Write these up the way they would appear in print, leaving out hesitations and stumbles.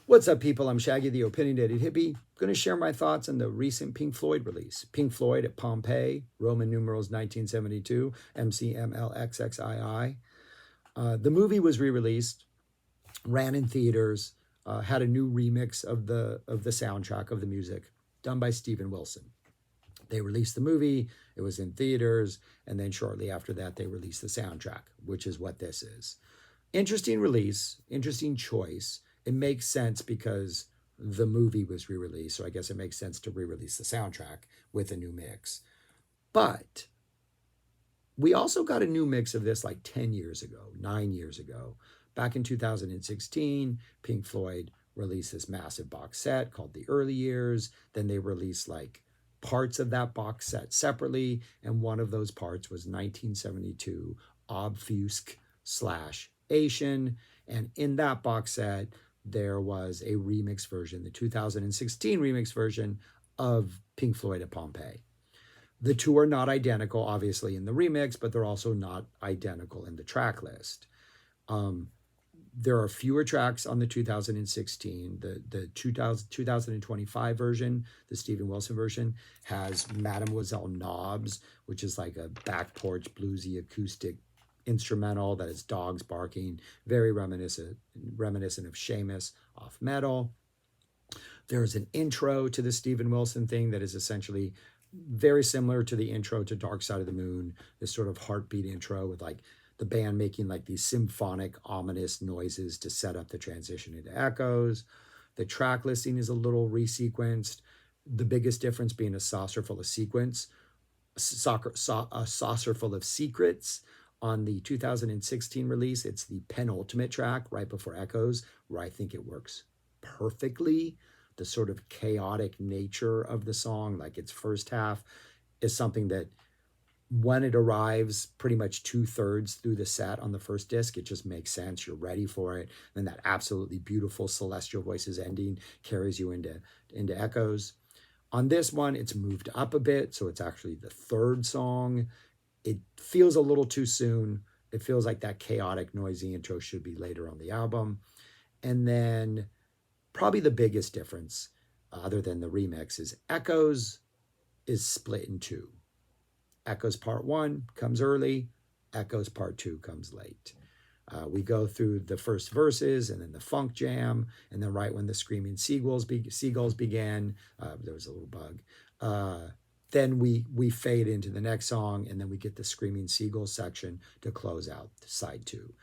What's up, people? I'm Shaggy, the Opinionated Hippie. Going to share my thoughts on the recent Pink Floyd release. Pink Floyd at Pompeii, Roman numerals 1972, MCMLXXII. The movie was re-released, ran in theaters, had a new remix of the soundtrack of the music done by Steven Wilson. They released the movie, it was in theaters, and then shortly after that, they released the soundtrack, which is what this is. Interesting release, interesting choice. It makes sense because the movie was re-released, so I guess it makes sense to re-release the soundtrack with a new mix. But we also got a new mix of this like 10 years ago, 9 years ago. Back in 2016, Pink Floyd released this massive box set called The Early Years. Then they released like parts of that box set separately, and one of those parts was 1972 Obfusc/Asian, and in that box set, there was a remix version, the 2016 remix version of Pink Floyd at Pompeii. The two are not identical, obviously, in the remix, but they're also not identical in the track list. There are fewer tracks on the 2016. The 2025 version, the Steven Wilson version, has Mademoiselle Knobs, which is like a back porch bluesy acoustic instrumental that is dogs barking, very reminiscent of Seamus off Metal. There's an intro to the Steven Wilson thing that is essentially very similar to the intro to Dark Side of the Moon, this sort of heartbeat intro with like the band making like these symphonic, ominous noises to set up the transition into echoes. The track listing is a little resequenced. The biggest difference being a saucer full of secrets. On the 2016 release, it's the penultimate track right before Echoes, where I think it works perfectly. The sort of chaotic nature of the song, like its first half, is something that when it arrives pretty much 2/3 through the set on the first disc, it just makes sense. You're ready for it. Then that absolutely beautiful Celestial Voices ending carries you into Echoes. On this one, it's moved up a bit, so it's actually the third song. It feels a little too soon. It feels like that chaotic, noisy intro should be later on the album. And then probably the biggest difference, other than the remix, is Echoes is split in two. Echoes Part 1 comes early, Echoes Part 2 comes late. We go through the first verses and then the funk jam, and then right when the screaming seagulls began, there was a little bug. Then we fade into the next song, and then we get the Screaming Seagulls section to close out side 2.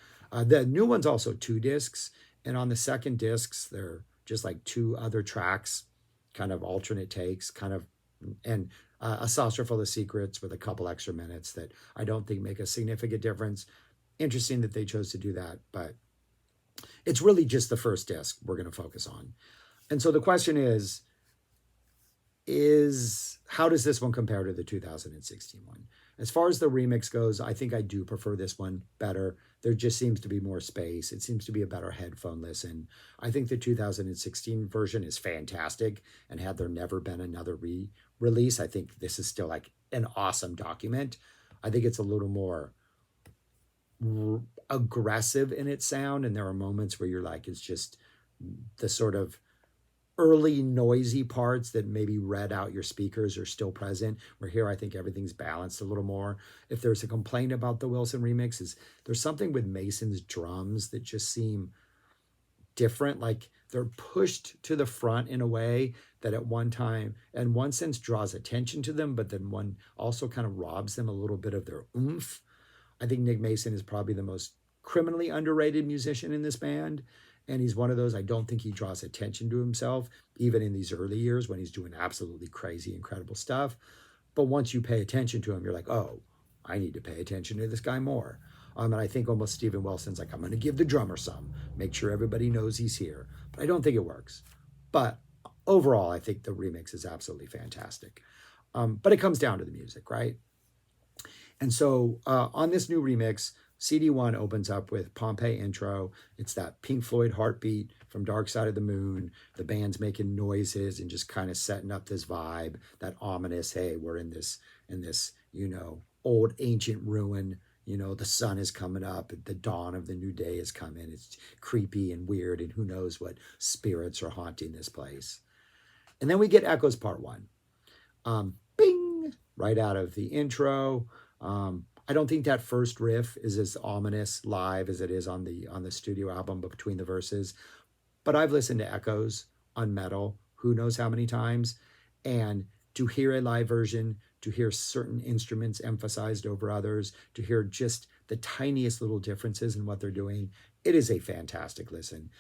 The new one's also 2 discs, and on the second discs, they're just like 2 other tracks, kind of alternate takes, and a saucer full of secrets with a couple extra minutes that I don't think make a significant difference. Interesting that they chose to do that, but it's really just the first disc we're going to focus on. And so the question is how does this one compare to the 2016 one? As far as the remix goes, I think I do prefer this one better. There just seems to be more space. It seems to be a better headphone listen. I think the 2016 version is fantastic, and had there never been another release, I think this is still like an awesome document. I think it's a little more aggressive in its sound, and there are moments where you're like, it's just the sort of early noisy parts that maybe read out your speakers are still present, where here I think everything's balanced a little more. If there's a complaint about the Wilson remix, is there's something with Mason's drums that just seem different, like they're pushed to the front in a way that at one time, in one sense, draws attention to them, but then one also kind of robs them a little bit of their oomph. I think Nick Mason is probably the most criminally underrated musician in this band. And he's one of those, I don't think he draws attention to himself, even in these early years when he's doing absolutely crazy, incredible stuff. But once you pay attention to him, you're like, oh, I need to pay attention to this guy more. And I think almost Steven Wilson's like, I'm going to give the drummer some, make sure everybody knows he's here. But I don't think it works. But overall, I think the remix is absolutely fantastic. But it comes down to the music, right? And so on this new remix, CD1 opens up with Pompeii intro. It's that Pink Floyd heartbeat from Dark Side of the Moon. The band's making noises and just kind of setting up this vibe, that ominous, hey, we're in this, old ancient ruin, You know, the sun is coming up, the dawn of the new day is coming. It's creepy and weird, and who knows what spirits are haunting this place. And then we get Echoes Part 1. Bing! Right out of the intro. I don't think that first riff is as ominous live as it is on the studio album, but between the verses. But I've listened to Echoes on metal, who knows how many times, and to hear a live version, to hear certain instruments emphasized over others, to hear just the tiniest little differences in what they're doing, it is a fantastic listen.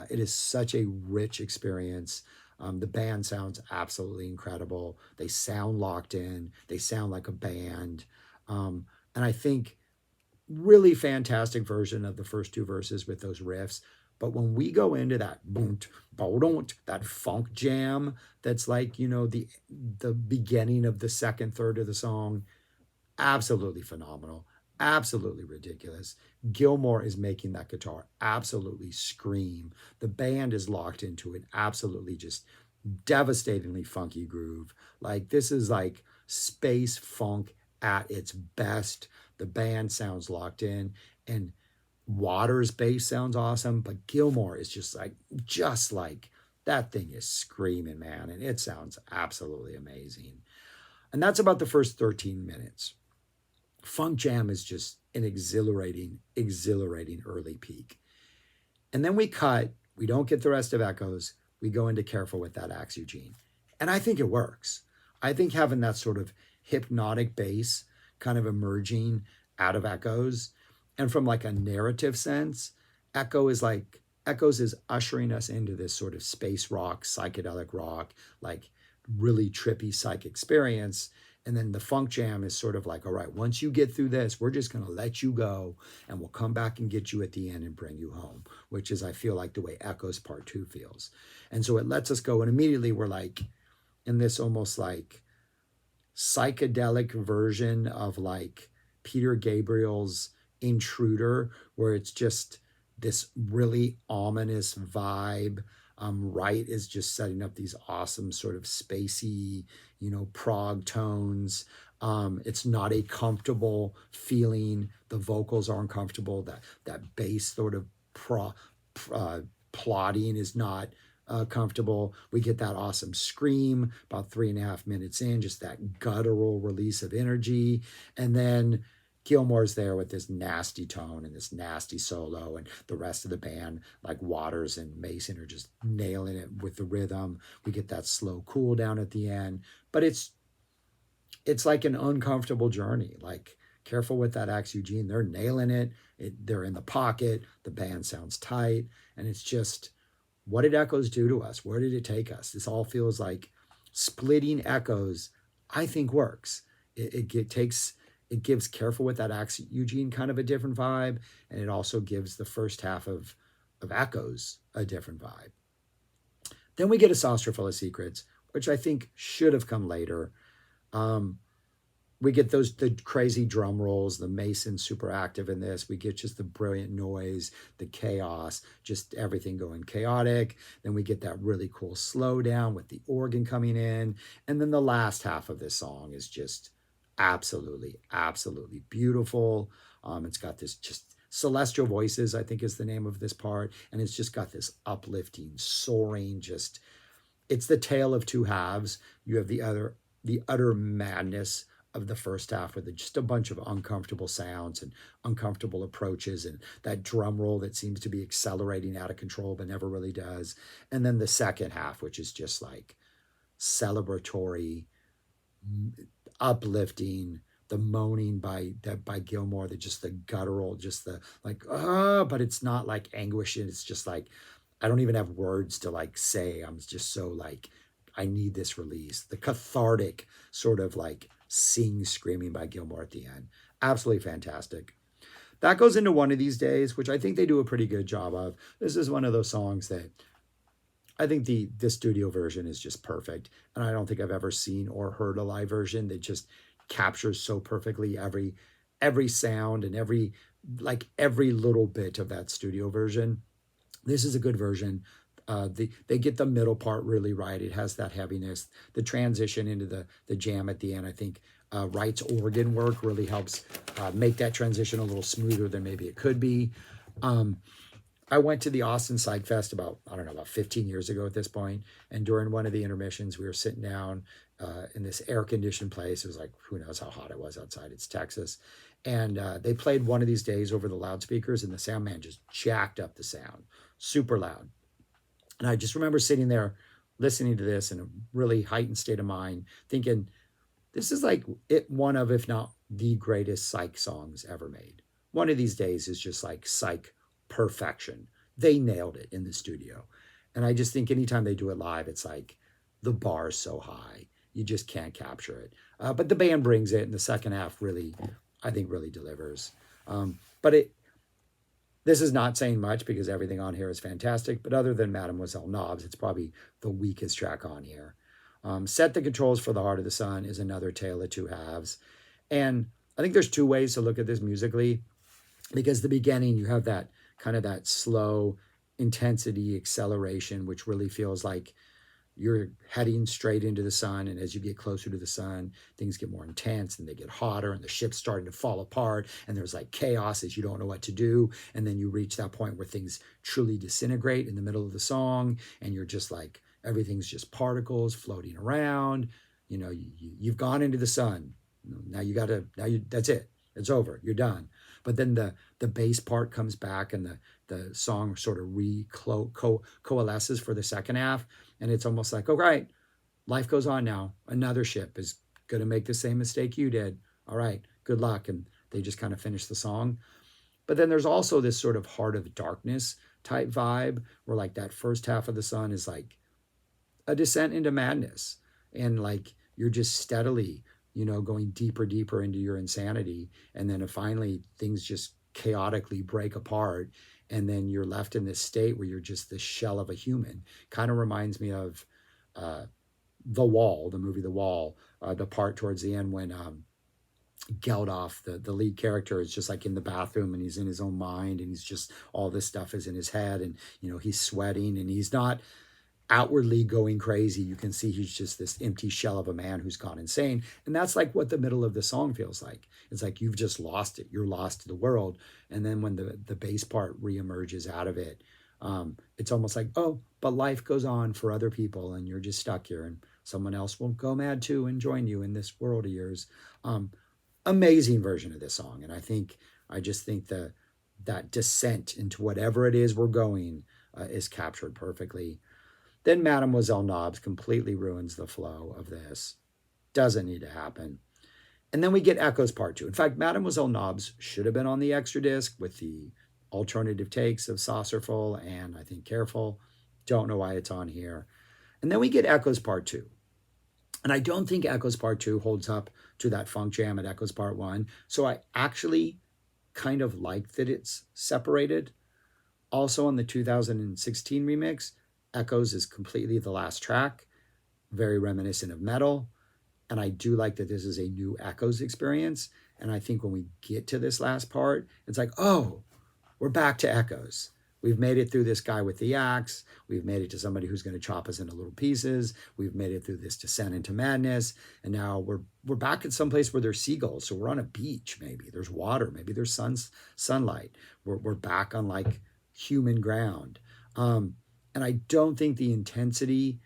It is such a rich experience. The band sounds absolutely incredible. They sound locked in. They sound like a band. And I think really fantastic version of the first two verses with those riffs. But when we go into that that funk jam, that's like, you know, the beginning of the second third of the song, absolutely phenomenal, absolutely ridiculous. Gilmour is making that guitar absolutely scream. The band is locked into it, absolutely just devastatingly funky groove. Like, this is like space funk at its best. The band sounds locked in, and Waters' bass sounds awesome, but Gilmour is just like that thing is screaming, man, and it sounds absolutely amazing. And that's about the first 13 minutes. Funk Jam is just an exhilarating early peak. And then we don't get the rest of Echoes, we go into Careful with That Axe, Eugene. And I think it works. I think having that sort of hypnotic bass kind of emerging out of Echoes, and from like a narrative sense, Echoes is ushering us into this sort of space rock, psychedelic rock, like really trippy psych experience. And then the Funk Jam is sort of like, all right, once you get through this, we're just going to let you go, and we'll come back and get you at the end and bring you home, which is, I feel like, the way Echoes Part 2 feels. And so it lets us go, and immediately we're like in this almost like psychedelic version of like Peter Gabriel's Intruder, where it's just this really ominous vibe. Wright is just setting up these awesome sort of spacey, you know, prog tones. It's not a comfortable feeling. The vocals are uncomfortable. That bass sort of plotting is not comfortable. We get that awesome scream about 3.5 minutes in, just that guttural release of energy. And then Gilmour's there with this nasty tone and this nasty solo, and the rest of the band, like Waters and Mason, are just nailing it with the rhythm. We get that slow cool down at the end, but it's like an uncomfortable journey. Like, Careful with That Axe, Eugene, they're nailing it. They're in the pocket. The band sounds tight, and it's just, what did Echoes do to us? Where did it take us? This all feels like splitting Echoes, I think, works. It gives Careful with That Axe, Eugene kind of a different vibe, and it also gives the first half of Echoes a different vibe. Then we get A Saucer Full of Secrets, which I think should have come later. We get the crazy drum rolls, the Mason super active in this. We get just the brilliant noise, the chaos, just everything going chaotic. Then we get that really cool slowdown with the organ coming in. And then the last half of this song is just absolutely beautiful. It's got this just Celestial Voices, I think, is the name of this part, and it's just got this uplifting, soaring, just, it's the tale of two halves. You have the utter madness of the first half with just a bunch of uncomfortable sounds and uncomfortable approaches, and that drum roll that seems to be accelerating out of control but never really does. And then the second half, which is just like celebratory, uplifting, the moaning by Gilmour, the guttural, just the like, but it's not like anguish. It's just like, I don't even have words to like say. I'm just so like, I need this release. The cathartic sort of like screaming by Gilmour at the end. Absolutely fantastic. That goes into One of These Days, which I think they do a pretty good job of. This is one of those songs that I think the studio version is just perfect. And I don't think I've ever seen or heard a live version that just captures so perfectly every sound and every little bit of that studio version. This is a good version. They get the middle part really right. It has that heaviness. The transition into the jam at the end, I think, Wright's organ work really helps make that transition a little smoother than maybe it could be. I went to the Austin Psych Fest about 15 years ago at this point, and during one of the intermissions, we were sitting down in this air-conditioned place. It was like, who knows how hot it was outside. It's Texas. And they played One of These Days over the loudspeakers, and the sound man just jacked up the sound, super loud. And I just remember sitting there listening to this in a really heightened state of mind, thinking, this is like one of, if not the greatest Psych songs ever made. One of These Days is just like Psych perfection. They nailed it in the studio. And I just think anytime they do it live, it's like the bar is so high. You just can't capture it. But the band brings it, and the second half really, I think, really delivers. This is not saying much because everything on here is fantastic, but other than Mademoiselle Knobs, it's probably the weakest track on here. Set the Controls for the Heart of the Sun is another tale of two halves. And I think there's two ways to look at this musically, because the beginning, you have that kind of that slow intensity acceleration, which really feels like you're heading straight into the sun. And as you get closer to the sun, things get more intense and they get hotter, and the ship's starting to fall apart, and there's like chaos as you don't know what to do. And then you reach that point where things truly disintegrate in the middle of the song, and you're just like, everything's just particles floating around. You've gone into the sun. That's it. It's over. You're done. But then the bass part comes back, and the song sort of coalesces for the second half. And it's almost like, all right, life goes on now. Another ship is going to make the same mistake you did. All right, good luck. And they just kind of finish the song. But then there's also this sort of Heart of Darkness type vibe, where like that first half of the sun is like a descent into madness. And like you're just steadily, going deeper into your insanity. And then finally things just chaotically break apart. And then you're left in this state where you're just the shell of a human. Kind of reminds me of The Wall, the movie The Wall, the part towards the end when Geldof, the lead character, is just like in the bathroom, and he's in his own mind, and he's just, all this stuff is in his head, and he's sweating, and he's not outwardly going crazy. You can see he's just this empty shell of a man who's gone insane. And that's like what the middle of the song feels like. It's like you've just lost it. You're lost to the world. And then when the bass part reemerges out of it, it's almost like, oh, but life goes on for other people, and you're just stuck here, and someone else will go mad too and join you in this world of yours. Amazing version of this song. And I just think that descent into whatever it is we're going is captured perfectly. Then Mademoiselle Knobs completely ruins the flow of this. Doesn't need to happen. And then we get Echoes Part 2. In fact, Mademoiselle Knobs should have been on the extra disc with the alternative takes of Saucerful and I think Careful. Don't know why it's on here. And then we get Echoes Part 2. And I don't think Echoes Part 2 holds up to that funk jam at Echoes Part 1. So I actually kind of like that it's separated. Also on the 2016 remix, Echoes is completely the last track, very reminiscent of Metal. And I do like that this is a new Echoes experience. And I think when we get to this last part, it's like, oh, we're back to Echoes. We've made it through this guy with the axe. We've made it to somebody who's going to chop us into little pieces. We've made it through this descent into madness. And now we're back at some place where there's seagulls. So we're on a beach, maybe. There's water. Maybe there's sunlight. We're back on like human ground. And I don't think the intensity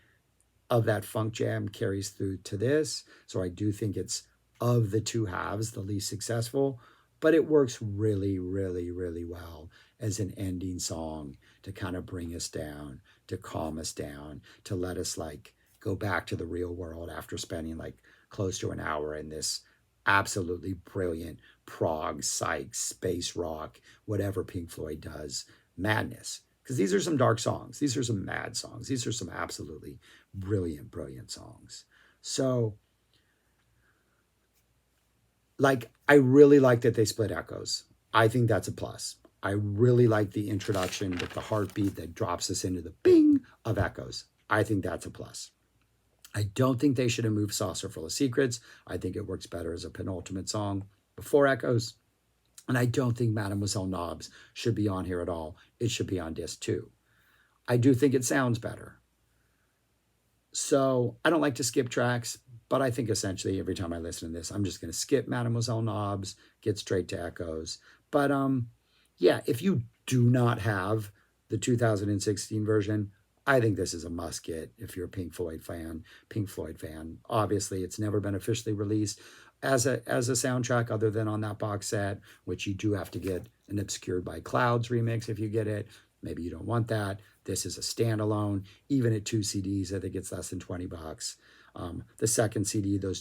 of that funk jam carries through to this. So I do think it's, of the two halves, the least successful. But it works really, really, really well as an ending song to kind of bring us down, to calm us down, to let us like go back to the real world after spending like close to an hour in this absolutely brilliant prog, psych, space rock, whatever Pink Floyd does, madness. Because these are some dark songs. These are some mad songs. These are some absolutely brilliant, brilliant songs. So, like, I really like that they split Echoes. I think that's a plus. I really like the introduction with the heartbeat that drops us into the bing of Echoes. I think that's a plus. I don't think they should have moved Saucerful of Secrets. I think it works better as a penultimate song before Echoes. And I don't think Mademoiselle Knobs should be on here at all. It should be on disc 2. I do think it sounds better. So I don't like to skip tracks, But I think essentially every time I listen to this, I'm just going to skip Mademoiselle Knobs, get straight to Echoes. But yeah, if you do not have the 2016 version, I think this is a must get if you're a Pink Floyd fan. Pink Floyd fan. Obviously, it's never been officially released as a soundtrack other than on that box set, which you do have to get an Obscured by Clouds remix if you get it. Maybe you don't want that. This is a standalone. Even at 2 CDs, I think it's less than 20 bucks. The second CD, the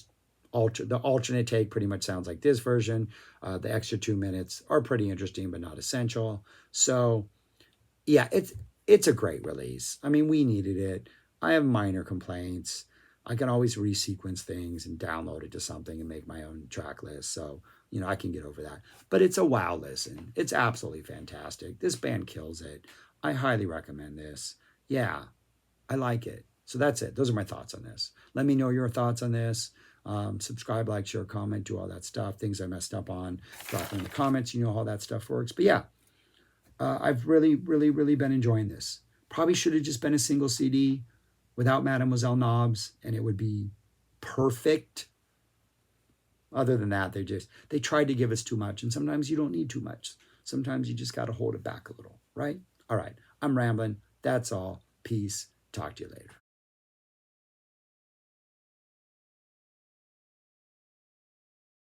alternate take pretty much sounds like this version. The extra 2 minutes are pretty interesting, but not essential. So yeah, it's a great release. I mean, we needed it. I have minor complaints. I can always resequence things and download it to something and make my own track list. So, you know, I can get over that. But it's a wow listen. It's absolutely fantastic. This band kills it. I highly recommend this. Yeah, I like it. So that's it. Those are my thoughts on this. Let me know your thoughts on this. Subscribe, like, share, comment, do all that stuff. Things I messed up on, drop in the comments. You know how that stuff works. But yeah, I've really been enjoying this. Probably should have just been a single CD without Mademoiselle Knobs, and it would be perfect. Other than that, they tried to give us too much, and sometimes you don't need too much. Sometimes you just got to hold it back a little, right? All right, I'm rambling. That's all. Peace. Talk to you later.